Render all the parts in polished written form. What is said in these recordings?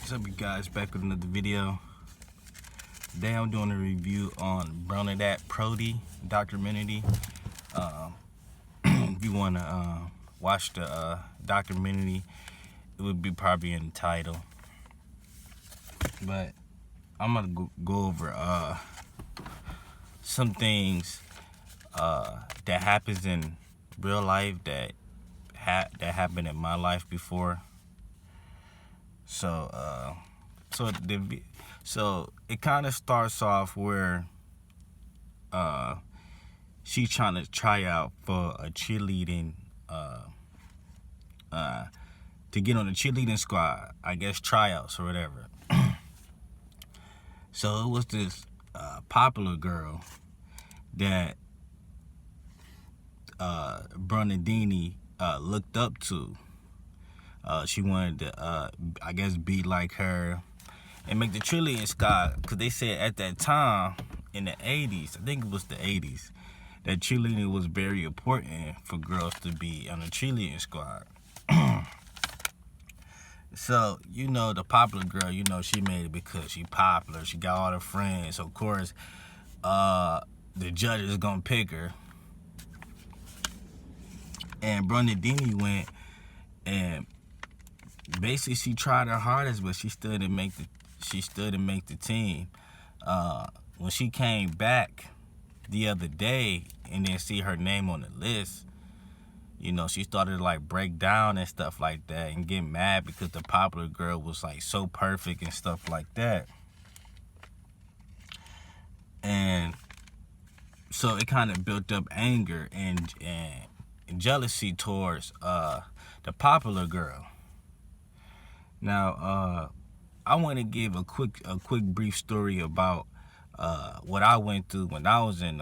What's up, you guys? Back with another video. Today I'm doing a review on Bernadette protti documentary. If you want to watch the documentary, it would be probably in the title. But I'm gonna go over some things that happens in real life that happened in my life before. So it kind of starts off where she's trying to try out for a cheerleading to get on the cheerleading squad, I guess tryouts or whatever. So it was this popular girl that Bernadette looked up to. She wanted to, I guess, be like her and make the cheerleading squad, because they said at that time in the 80s, I think it was the 80s, that cheerleading was very important for girls to be on the cheerleading squad. So, the popular girl, she made it because she popular. She got all her friends. So, of course, the judge is going to pick her. And Bernadette went and basically she tried her hardest, but she still didn't make the team. When she came back the other day and then see her name on the list, she started to like break down and stuff like that and get mad because the popular girl was like so perfect and stuff like that. And so it kind of built up anger and jealousy towards the popular girl. Now, I want to give a quick brief story about what I went through when I was in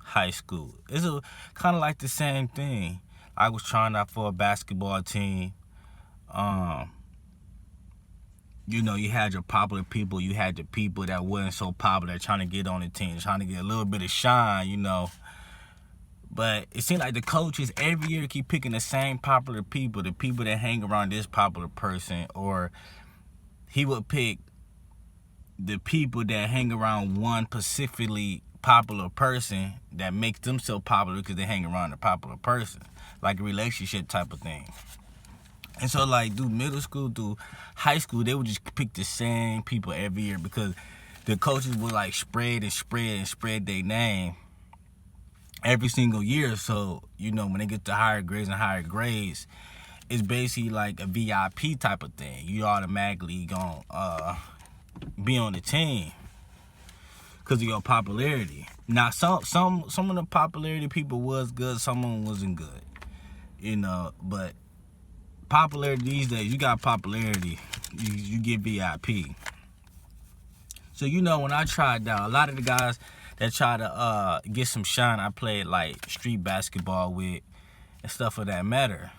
high school. It's kind of like the same thing. I was trying out for a basketball team. You had your popular people. You had the people that wasn't so popular trying to get on the team, trying to get a little bit of shine, But it seemed like the coaches every year keep picking the same popular people, the people that hang around this popular person, or he would pick the people that hang around one specifically popular person that makes them so popular because they hang around a popular person, like a relationship type of thing. And so, like, through middle school, through high school, they would just pick the same people every year because the coaches would, like, spread their name every single year. So, when they get to higher grades, it's basically like a VIP type of thing. You automatically gonna be on the team because of your popularity. Now, some of the popularity people was good, some of them wasn't good, but popularity these days, you got popularity, you get VIP. So, when I tried out, a lot of the guys that try to get some shine, I played like street basketball with and stuff of that matter.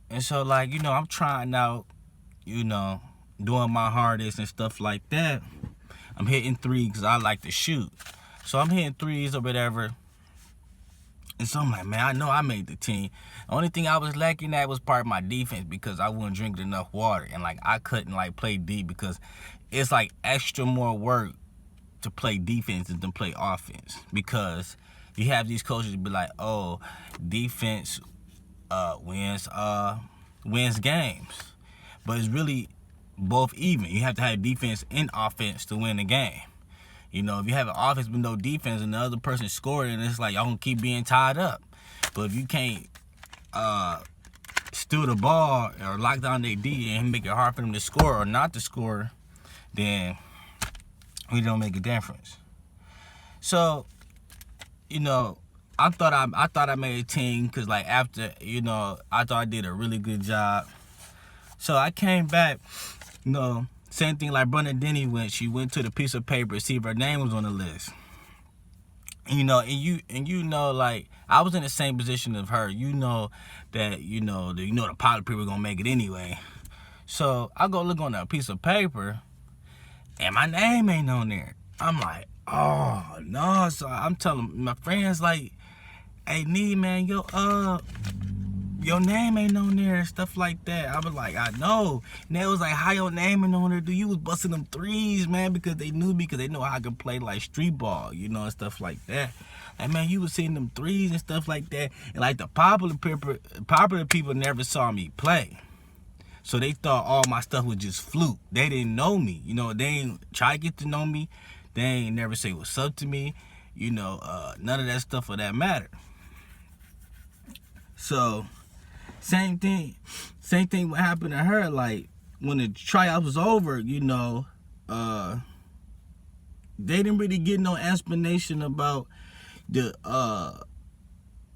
And so, like, I'm trying out, doing my hardest and stuff like that. I'm hitting threes because I like to shoot. So I'm hitting threes or whatever. And so I'm like, man, I know I made the team. The only thing I was lacking at was part of my defense because I wasn't drinking enough water. And, like, I couldn't, like, play deep because it's, like, extra more work to play defense than to play offense, because you have these coaches be like, oh, defense wins games, but it's really both even. You have to have defense and offense to win the game. If you have an offense with no defense and the other person scoring, it's like y'all gonna keep being tied up. But if you can't steal the ball or lock down their D and make it hard for them to score or not to score, then we don't make a difference. So, I thought I made a team because, like, after, I thought I did a really good job. So I came back, same thing like Bernadette went. She went to the piece of paper to see if her name was on the list. Like, I was in the same position of her. That the popular people gonna make it anyway. So I go look on that piece of paper, and my name ain't on there. I'm like, oh no. So I'm telling my friends, like, hey, man, your name ain't on there and stuff like that. I was like, I know. And they was like, how your name ain't on there, dude? You was busting them threes, man, because they knew me, because they know how I could play like street ball, you know, and stuff like that. Like, man, you was seeing them threes and stuff like that. And like the popular people never saw me play. So they thought all my stuff was just fluke. They didn't know me. You know, they ain't try to get to know me. They ain't never say what's up to me. You know, none of that stuff for that matter. So, same thing what happened to her. Like, when the tryout was over, you know, they didn't really get no explanation about the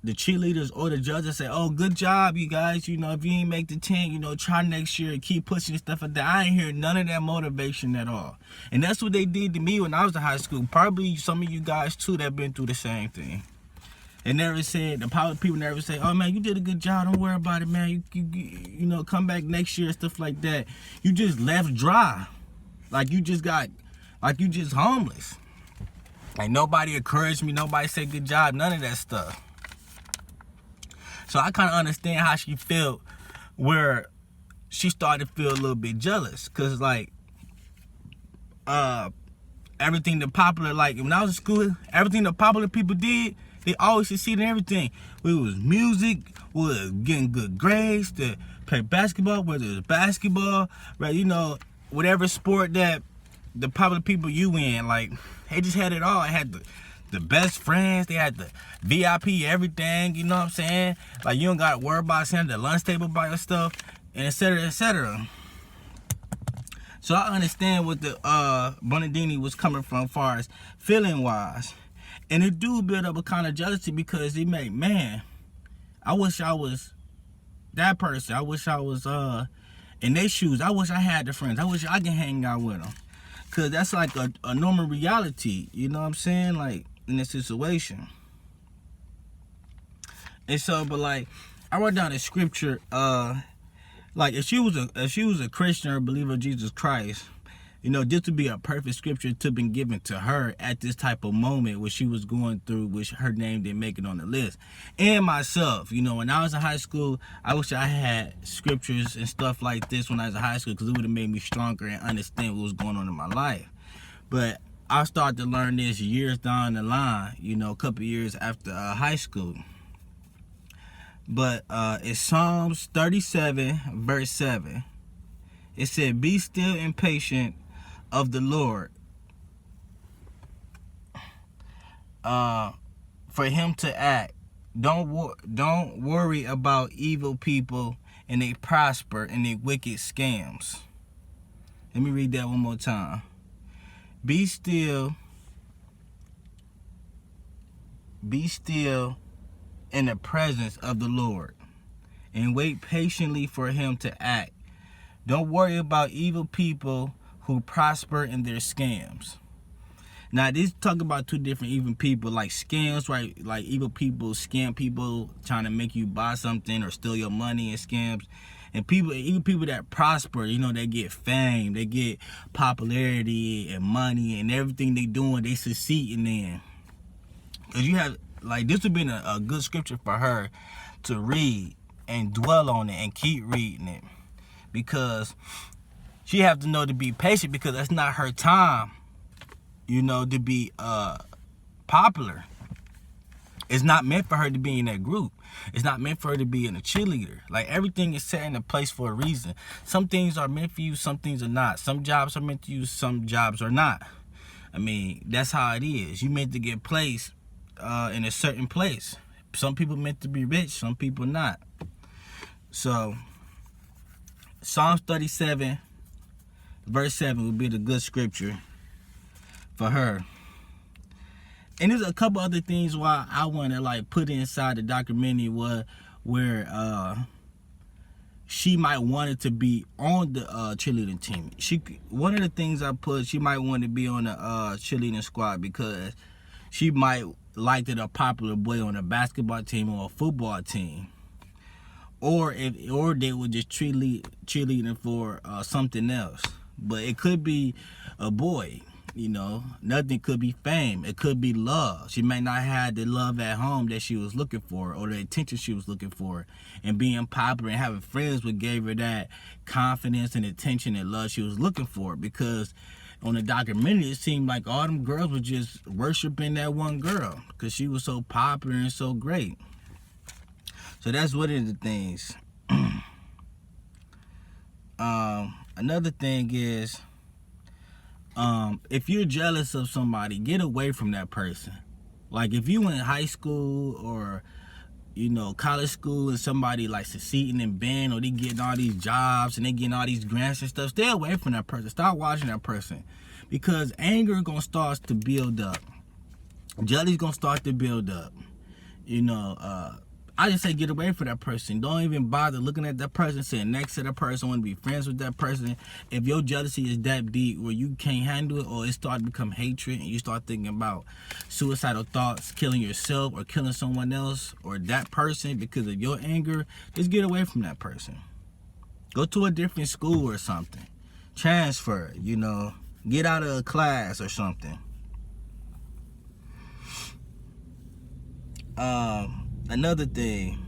cheerleaders or the judges. Say, oh, good job, you guys. You know, if you ain't make the 10, you know, try next year and keep pushing and stuff like that. I ain't hear none of that motivation at all. And that's what they did to me when I was in high school. Probably some of you guys, too, that been through the same thing. They never said, the power people never say, oh, man, you did a good job. Don't worry about it, man. You know, come back next year and stuff like that. You just left dry. Like you just homeless. Like, nobody encouraged me. Nobody said good job. None of that stuff. So I kind of understand how she felt, where she started to feel a little bit jealous. Because, like, everything the popular, like, when I was in school, everything the popular people did, they always succeeded in everything. Whether it was music, whether it was getting good grades, to play basketball, whether it was basketball, right? You know, whatever sport that the popular people you in, like, they just had it all. They had the best friends. They had the VIP everything, you know what I'm saying? Like, you don't got to worry about sitting at the lunch table by yourself, and et cetera, et cetera. So I understand what the Bernadette was coming from as far as feeling-wise. And it do build up a kind of jealousy, because it make, man, I wish I was that person. I wish I was in their shoes. I wish I had the friends. I wish I could hang out with them. Because that's like a normal reality, you know what I'm saying? Like, in this situation. And so, but like, I wrote down a scripture, like, if she was a Christian or a believer of Jesus Christ, you know, this would be a perfect scripture to been given to her at this type of moment where she was going through, which her name didn't make it on the list. And myself, you know, when I was in high school, I wish I had scriptures and stuff like this when I was in high school, because it would have made me stronger and understand what was going on in my life. But I started to learn this years down the line, you know, a couple years after high school. But it's Psalms 37, verse 7. It said, be still and patient of the Lord, for him to act. Don't worry about evil people and they prosper and they wicked scams. Let me read that one more time. Be still in the presence of the Lord and wait patiently for him to act. Don't worry about evil people who prosper in their scams. Now, this talk about two different evil people, like scams, right? Like, evil people scam people, trying to make you buy something or steal your money and scams. And evil people that prosper, you know, they get fame, they get popularity and money, and everything they doing, they succeeding in. Because you have, like, this would be a good scripture for her to read and dwell on it and keep reading it. Because she have to know to be patient, because that's not her time, you know, to be popular. It's not meant for her to be in that group. It's not meant for her to be in a cheerleader. Like, everything is set in a place for a reason. Some things are meant for you, some things are not. Some jobs are meant to you, some jobs are not. I mean, that's how it is. You meant to get placed in a certain place. Some people meant to be rich, some people not. So, Psalms 37, verse 7 would be the good scripture for her. And there's a couple other things why I want to, like, put inside the documentary where she might want it to be on the cheerleading team. One of the things I put, she might want to be on the cheerleading squad, because she might like that a popular boy on a basketball team or a football team. Or they would just cheerleading for something else. But it could be a boy. You know, nothing could be fame. It could be love. She may not have the love at home that she was looking for or the attention she was looking for. And being popular and having friends would gave her that confidence and attention and love she was looking for. Because on the documentary, it seemed like all them girls were just worshiping that one girl because she was so popular and so great. So that's one of the things. Another thing is, if you're jealous of somebody, get away from that person. Like if you in high school or, you know, college school and somebody like succeeding in band or they getting all these jobs and they getting all these grants and stuff, stay away from that person. Stop watching that person. Because anger gonna start to build up. Jealousy gonna start to build up. You know, I just say get away from that person. Don't even bother looking at that person, sitting next to that person, want to be friends with that person. If your jealousy is that deep where you can't handle it or it starts to become hatred and you start thinking about suicidal thoughts, killing yourself or killing someone else or that person because of your anger, just get away from that person. Go to a different school or something. Transfer, you know, get out of a class or something. Another thing,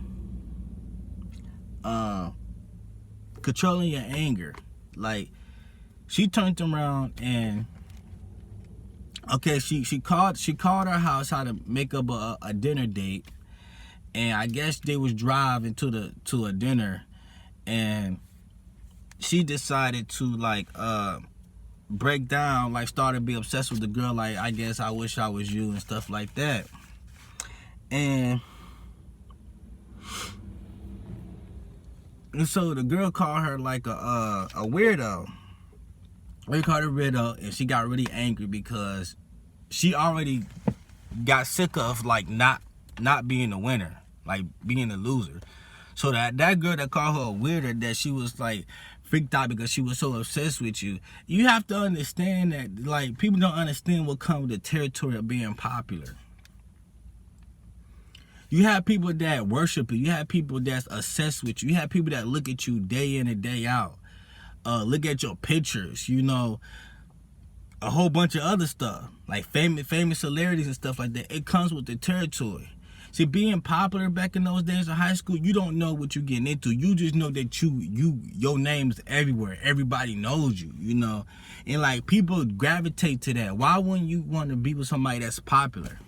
controlling your anger. Like, she turned around and, okay, she called her house how to make up a dinner date, and I guess they was driving to a dinner, and she decided to like break down, like start to be obsessed with the girl, like I guess I wish I was you and stuff like that. And so the girl called her like a weirdo. We called her weirdo, and she got really angry because she already got sick of like not being a winner, like being a loser. So that girl that called her a weirdo, that she was like freaked out because she was so obsessed with you. You have to understand that like people don't understand what comes with the territory of being popular. You have people that worship you. You have people that's obsessed with you. You have people that look at you day in and day out. Look at your pictures, you know, a whole bunch of other stuff, like famous celebrities and stuff like that. It comes with the territory. See, being popular back in those days in high school, you don't know what you're getting into. You just know that your name's everywhere. Everybody knows you, you know. And like people gravitate to that. Why wouldn't you want to be with somebody that's popular?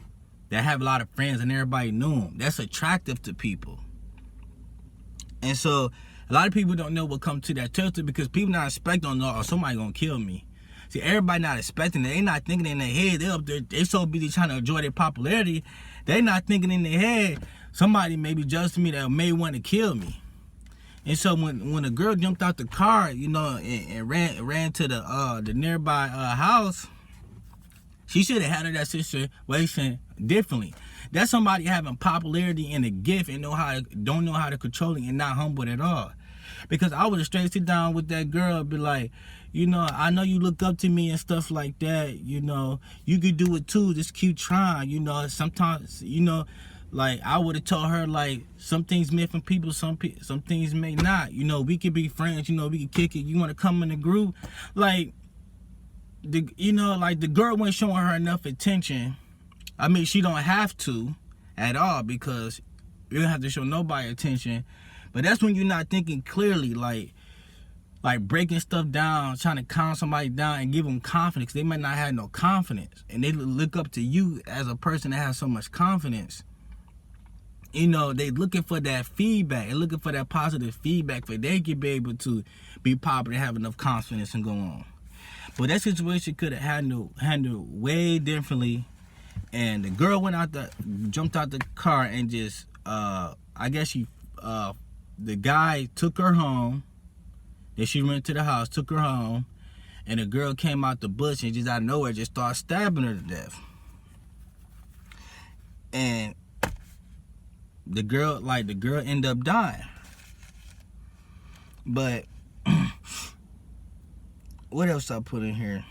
That have a lot of friends and everybody knew them. That's attractive to people. And so a lot of people don't know what comes to that territory because people not expecting, oh, somebody gonna kill me. See, everybody not expecting it. They not thinking in their head. They up there, they so busy trying to enjoy their popularity. They not thinking in their head, somebody may be jealous of me that may want to kill me. And so when a girl jumped out the car, you know, and ran to the nearby house, she should have handled that situation differently. That's somebody having popularity and a gift and don't know how to control it and not humble at all. Because I would have straight sit down with that girl and be like, you know, I know you look up to me and stuff like that. You know, you could do it too. Just keep trying. You know, sometimes, you know, like I would have told her like some things meant for people, some things may not. You know, we could be friends. You know, we could kick it. You want to come in the group, like. You know, like the girl wasn't showing her enough attention. I mean, she don't have to at all because you don't have to show nobody attention. But that's when you're not thinking clearly, like breaking stuff down, trying to calm somebody down and give them confidence. They might not have no confidence, and they look up to you as a person that has so much confidence. You know, they looking for that feedback. They're looking for that positive feedback for they can be able to be popular and have enough confidence and go on. But that situation could have handled way differently. And the girl jumped out the car and just, I guess the guy took her home. Then she went to the house, took her home. And the girl came out the bush and just out of nowhere just started stabbing her to death. And the girl ended up dying. But what else I put in here?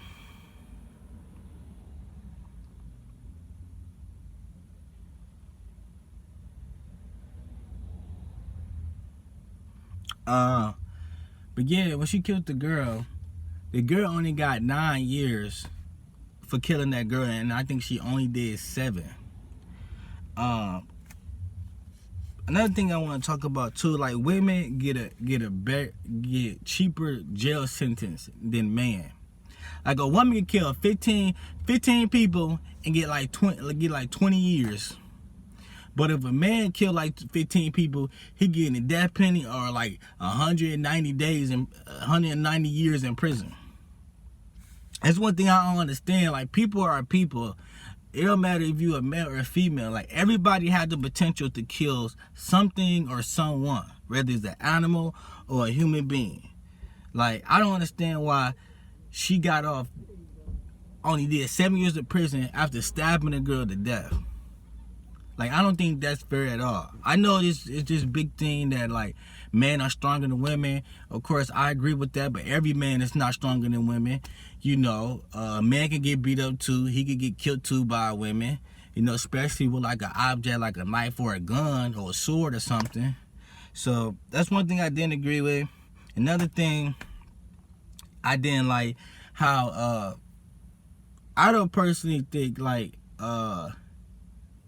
But yeah, when she killed the girl only got 9 years for killing that girl, and I think she only did 7. Another thing I want to talk about too, like women get cheaper jail sentence than men. Like a woman can kill 15 people and get like 20 years. But if a man kill like 15 people, he getting a death penalty or like 190 years in prison. That's one thing I don't understand. Like, people are people. It don't matter if you a male or a female. Like, everybody had the potential to kill something or someone, whether it's an animal or a human being. Like, I don't understand why she got off, only did 7 years of prison after stabbing a girl to death. Like, I don't think that's fair at all. I know it's this big thing that, like, men are stronger than women. Of course, I agree with that, but every man is not stronger than women. You know, a man can get beat up too. He could get killed too by women. You know, especially with like an object like a knife or a gun or a sword or something. So that's one thing I didn't agree with. Another thing I didn't like, how I don't personally think like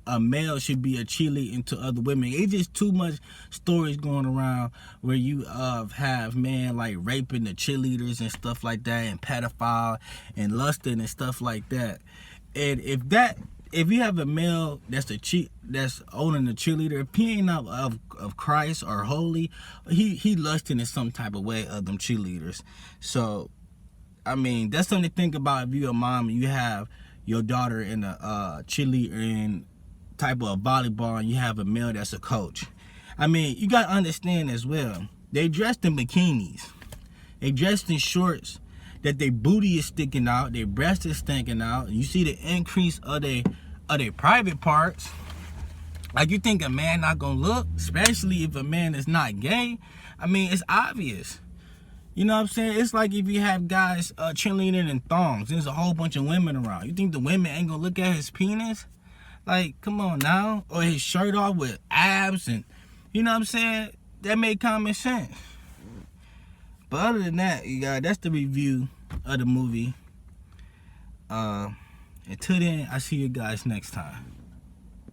a male should be a cheerleader to other women. It's just too much stories going around where you have men like raping the cheerleaders and stuff like that, and pedophile and lusting and stuff like that. And if you have a male that's owning the cheerleader, if he ain't of Christ or holy, he lusting in some type of way of them cheerleaders. So I mean, that's something to think about if you're a mom and you have your daughter in a cheerleader in type of volleyball and you have a male that's a coach. I mean, you got to understand as well, they dressed in bikinis. They dressed in shorts that their booty is sticking out, their breast is sticking out. You see the increase of their private parts. Like, you think a man not gonna look, especially if a man is not gay? I mean, it's obvious. You know what I'm saying? It's like if you have guys cheerleading in thongs, there's a whole bunch of women around. You think the women ain't gonna look at his penis? Like, come on now. Or his shirt off with abs, and you know what I'm saying? That made common sense. But other than that, you guys, that's the review of the movie. Until then, I'll see you guys next time.